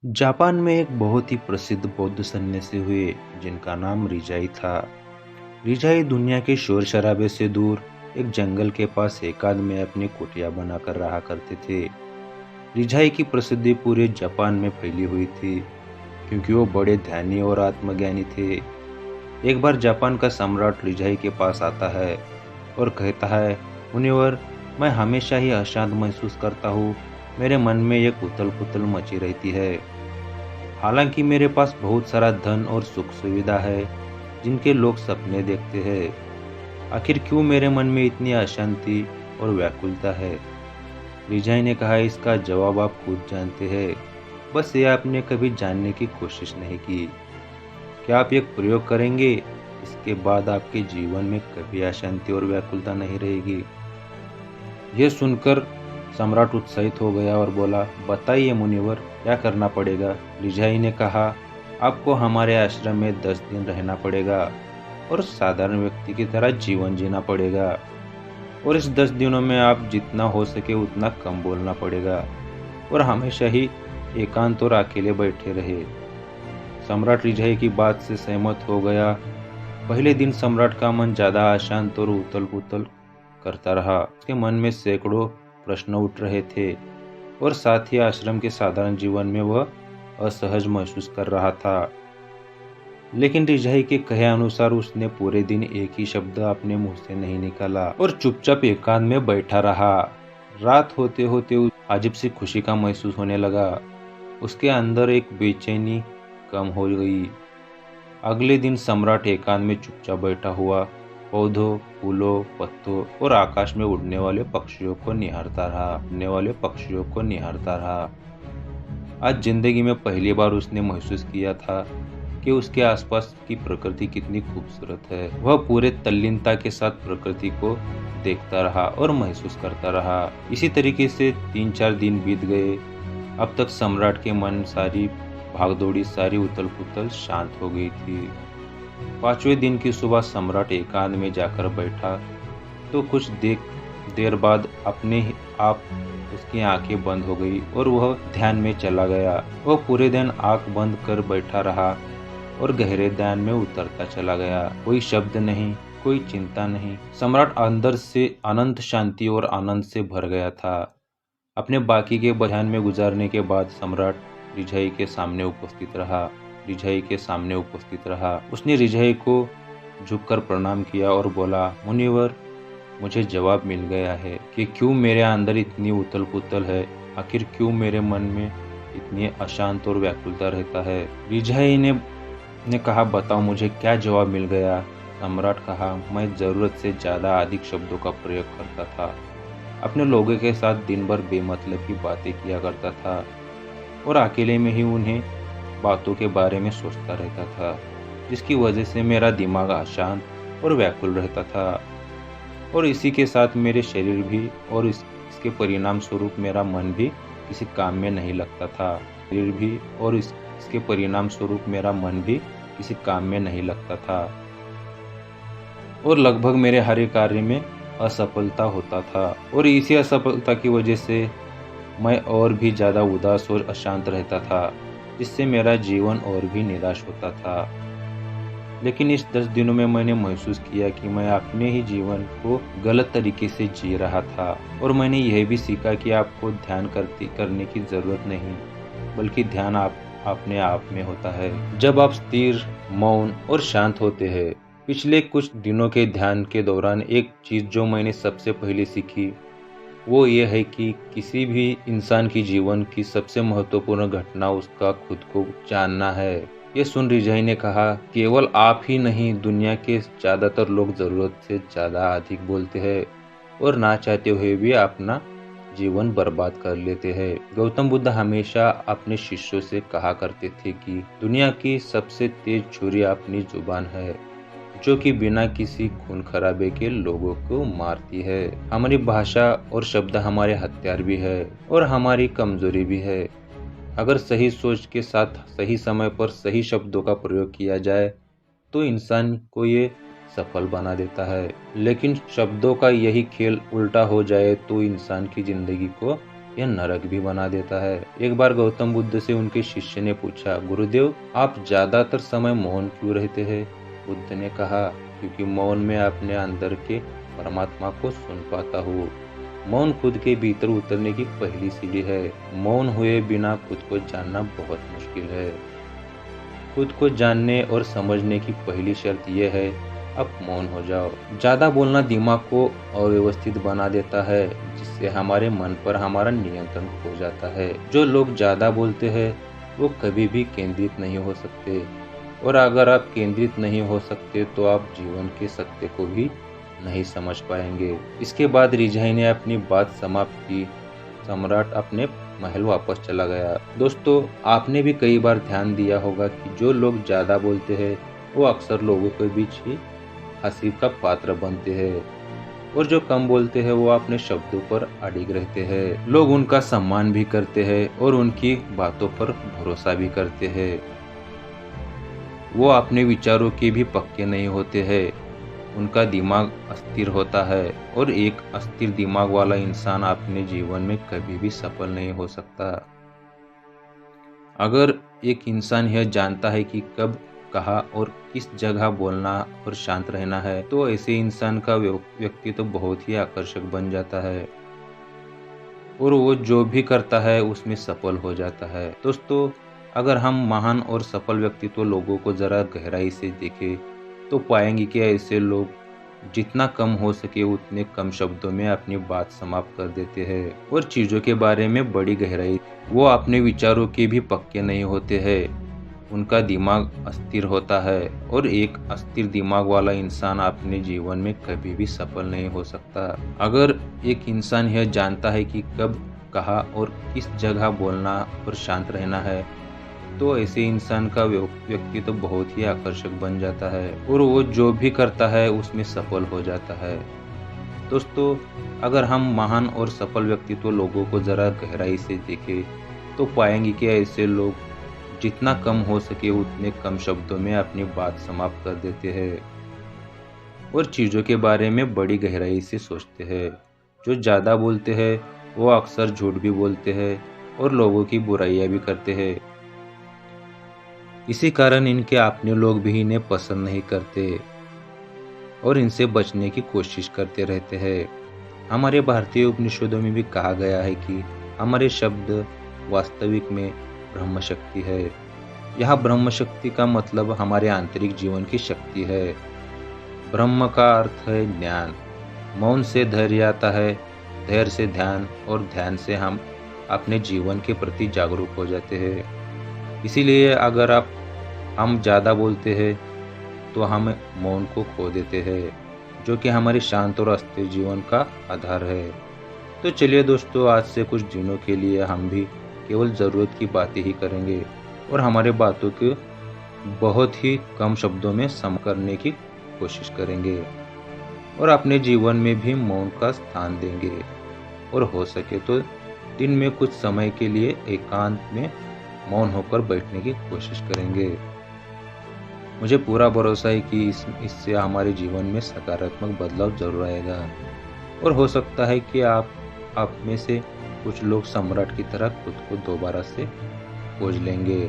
Japan में एक बहुत ही प्रसिद्ध बौद्ध सन्यासी हुए जिनका नाम रिजाई था। रिजाई दुनिया के शोर शराबे से दूर एक जंगल के पास एकांत में अपनी कुटिया बनाकर रहा करते थे। रिजाई की प्रसिद्धि पूरे जापान में फैली हुई थी क्योंकि वो बड़े ध्यानी और आत्मज्ञानी थे। एक बार जापान का सम्राट रिजाई के पास आता है और कहता है, मुनिवर, मैं हमेशा ही अशांत महसूस करता हूँ। मेरे मन में एक उथल पुथल मची रहती है। हालांकि मेरे पास बहुत सारा धन और सुख सुविधा है जिनके लोग सपने देखते हैं। आखिर क्यों मेरे मन में इतनी अशांति और व्याकुलता है? रिजाई ने कहा, इसका जवाब आप खुद जानते हैं। बस ये आपने कभी जानने की कोशिश नहीं की। क्या आप एक प्रयोग करेंगे? इसके बाद आपके जीवन में कभी अशांति और व्याकुलता नहीं रहेगी। यह सुनकर सम्राट उत्साहित हो गया और बोला, बताइए मुनिवर, क्या करना पड़ेगा? रिजाई ने कहा, आपको हमारे आश्रम में 10 दिन रहना पड़ेगा और साधारण व्यक्ति की तरह जीवन जीना पड़ेगा। और इस 10 दिनों में आप जितना हो सके उतना कम बोलना पड़ेगा और हमेशा ही एकांत और अकेले बैठे रहे। सम्राट रिजाई की बात से सहमत हो गया। पहले दिन सम्राट का मन ज्यादा अशांत और उथल पुथल करता रहा। उसके मन में सैकड़ों प्रश्न उठ रहे थे और साथ ही आश्रम के साधारण जीवन में वह असहज महसूस कर रहा था। लेकिन रिजाई के कहे अनुसार उसने पूरे दिन एक ही शब्द अपने मुंह से नहीं निकाला और चुपचाप एकांत में बैठा रहा। रात होते होते अजीब सी खुशी का महसूस होने लगा। उसके अंदर एक बेचैनी कम हो गई। अगले दिन सम्राट एकांत में चुपचाप बैठा हुआ पौधों, फूलों, पत्तों और आकाश में उड़ने वाले पक्षियों को निहारता रहा। आज जिंदगी में पहली बार उसने महसूस किया था कि उसके आसपास की प्रकृति कितनी खूबसूरत है। वह पूरे तल्लीनता के साथ प्रकृति को देखता रहा और महसूस करता रहा। इसी तरीके से 3-4 दिन बीत गए। अब तक सम्राट के मन सारी भागदौड़ी, सारी उथल पुथल शांत हो गई थी। 5वें दिन की सुबह सम्राट एकांत में जाकर बैठा तो कुछ देर बाद अपने ही आप उसकी आंखें बंद हो गई और वह ध्यान में चला गया। वह पूरे दिन आंख बंद कर बैठा रहा और गहरे ध्यान में उतरता चला गया। कोई शब्द नहीं, कोई चिंता नहीं। सम्राट अंदर से अनंत शांति और आनंद से भर गया था। अपने बाकी के ध्यान में गुजारने के बाद सम्राट रिजाई के सामने उपस्थित रहा। उसने रिजाई को झुककर प्रणाम किया और बोला, मुनिवर, मुझे जवाब मिल गया है कि क्यों मेरे अंदर इतनी उथल पुथल है। आखिर क्यों मेरे मन में इतनी अशांत और व्याकुलता रहता है। रिजाई ने कहा, बताओ मुझे क्या जवाब मिल गया। सम्राट कहा, मैं जरूरत से ज्यादा अधिक शब्दों का प्रयोग करता था। अपने लोगों के साथ दिन भर बेमतलब की बातें किया करता था और अकेले में ही उन्हें बातों के बारे में सोचता रहता था, जिसकी वजह से मेरा दिमाग अशांत और व्याकुल रहता था और इसी के साथ मेरे शरीर भी और इसके परिणाम स्वरूप मेरा मन भी किसी काम में नहीं लगता था। इसके परिणाम स्वरूप मेरा मन भी किसी काम में नहीं लगता था और लगभग मेरे हर एक कार्य में असफलता होता था और इसी असफलता की वजह से मैं और भी ज्यादा उदास और अशांत रहता था, जिससे मेरा जीवन और भी निराश होता था। लेकिन इस 10 दिनों में मैंने महसूस किया कि मैं अपने ही जीवन को गलत तरीके से जी रहा था और मैंने यह भी सीखा कि आपको ध्यान करने की जरूरत नहीं, बल्कि ध्यान अपने आप में होता है जब आप स्थिर, मौन और शांत होते हैं। पिछले कुछ दिनों के ध्यान के दौरान एक चीज जो मैंने सबसे पहले सीखी वो ये है कि किसी भी इंसान की जीवन की सबसे महत्वपूर्ण घटना उसका खुद को जानना है। ये सुन रिजाई ने कहा, केवल आप ही नहीं, दुनिया के ज्यादातर लोग जरूरत से ज्यादा अधिक बोलते हैं और ना चाहते हुए भी अपना जीवन बर्बाद कर लेते हैं। गौतम बुद्ध हमेशा अपने शिष्यों से कहा करते थे कि दुनिया की सबसे तेज छुरी अपनी जुबान है, जो कि बिना किसी खून खराबे के लोगों को मारती है। हमारी भाषा और शब्द हमारे हथियार भी है और हमारी कमजोरी भी है। अगर सही सोच के साथ सही समय पर सही शब्दों का प्रयोग किया जाए तो इंसान को ये सफल बना देता है। लेकिन शब्दों का यही खेल उल्टा हो जाए तो इंसान की जिंदगी को यह नरक भी बना देता है। एक बार गौतम बुद्ध से उनके शिष्य ने पूछा, गुरुदेव आप ज्यादातर समय मौन क्यों रहते हैं? बुद्ध ने कहा, क्योंकि मौन में अपने अंदर के परमात्मा को सुन पाता हूँ। मौन खुद के भीतर उतरने की पहली सीढ़ी है। मौन हुए बिना खुद को जानना बहुत मुश्किल है। खुद को जानने और समझने की पहली शर्त यह है, अब मौन हो जाओ। ज्यादा बोलना दिमाग को अव्यवस्थित बना देता है, जिससे हमारे मन पर हमारा नियंत्रण खो जाता है। जो लोग ज्यादा बोलते हैं वो कभी भी केंद्रित नहीं हो सकते, और अगर आप केंद्रित नहीं हो सकते तो आप जीवन के सत्य को भी नहीं समझ पाएंगे। इसके बाद रिझाई ने अपनी बात समाप्त की। सम्राट अपने महल वापस चला गया। दोस्तों, आपने भी कई बार ध्यान दिया होगा कि जो लोग ज्यादा बोलते हैं वो अक्सर लोगों के बीच ही हंसी का पात्र बनते हैं, और जो कम बोलते हैं वो अपने शब्दों पर अडिग रहते हैं। लोग उनका सम्मान भी करते हैं और उनकी बातों पर भरोसा भी करते हैं। वो अपने विचारों के भी पक्के नहीं होते हैं। उनका दिमाग अस्थिर होता है, और एक अस्थिर दिमाग वाला इंसान अपने जीवन में कभी भी सफल नहीं हो सकता। अगर एक इंसान यह जानता है कि कब, कहाँ और किस जगह बोलना और शांत रहना है, तो ऐसे इंसान का व्यक्तित्व बहुत ही आकर्षक बन जाता है, और वो जो भी करता है उसमें सफल हो जाता है। दोस्तों, अगर हम महान और सफल व्यक्तित्व लोगों को जरा गहराई से देखें तो पाएंगे कि ऐसे लोग जितना कम हो सके उतने कम शब्दों में अपनी बात समाप्त कर देते हैं, और चीजों के बारे में बड़ी गहराई। वो अपने विचारों के भी पक्के नहीं होते हैं। उनका दिमाग अस्थिर होता है, और एक अस्थिर दिमाग वाला इंसान अपने जीवन में कभी भी सफल नहीं हो सकता। अगर एक इंसान यह जानता है कि कब, कहाँ और किस जगह बोलना और शांत रहना है, तो ऐसे इंसान का व्यक्तित्व बहुत ही आकर्षक बन जाता है, और वो जो भी करता है उसमें सफल हो जाता है। दोस्तों, अगर हम महान और सफल व्यक्तित्व लोगों को जरा गहराई से देखें तो पाएंगे कि ऐसे लोग जितना कम हो सके उतने कम शब्दों में अपनी बात समाप्त कर देते हैं, और चीजों के बारे में बड़ी गहराई से सोचते हैं। जो ज्यादा बोलते हैं वो अक्सर झूठ भी बोलते हैं और लोगों की बुराइयां भी करते हैं। इसी कारण इनके अपने लोग भी इन्हें पसंद नहीं करते और इनसे बचने की कोशिश करते रहते हैं। हमारे भारतीय उपनिषदों में भी कहा गया है कि हमारे शब्द वास्तविक में ब्रह्म शक्ति है। यह ब्रह्म शक्ति का मतलब हमारे आंतरिक जीवन की शक्ति है। ब्रह्म का अर्थ है ज्ञान। मौन से धैर्य आता है, धैर्य से ध्यान, और ध्यान से हम अपने जीवन के प्रति जागरूक हो जाते हैं। इसीलिए अगर हम ज़्यादा बोलते हैं तो हम मौन को खो देते हैं, जो कि हमारे शांत और अस्थिर जीवन का आधार है। तो चलिए दोस्तों, आज से कुछ दिनों के लिए हम भी केवल ज़रूरत की बातें ही करेंगे और हमारे बातों को बहुत ही कम शब्दों में सम करने की कोशिश करेंगे, और अपने जीवन में भी मौन का स्थान देंगे, और हो सके तो दिन में कुछ समय के लिए एकांत में मौन होकर बैठने की कोशिश करेंगे। मुझे पूरा भरोसा है कि इससे हमारे जीवन में सकारात्मक बदलाव जरूर आएगा, और हो सकता है कि आप में से कुछ लोग सम्राट की तरह खुद को दोबारा से खोज लेंगे।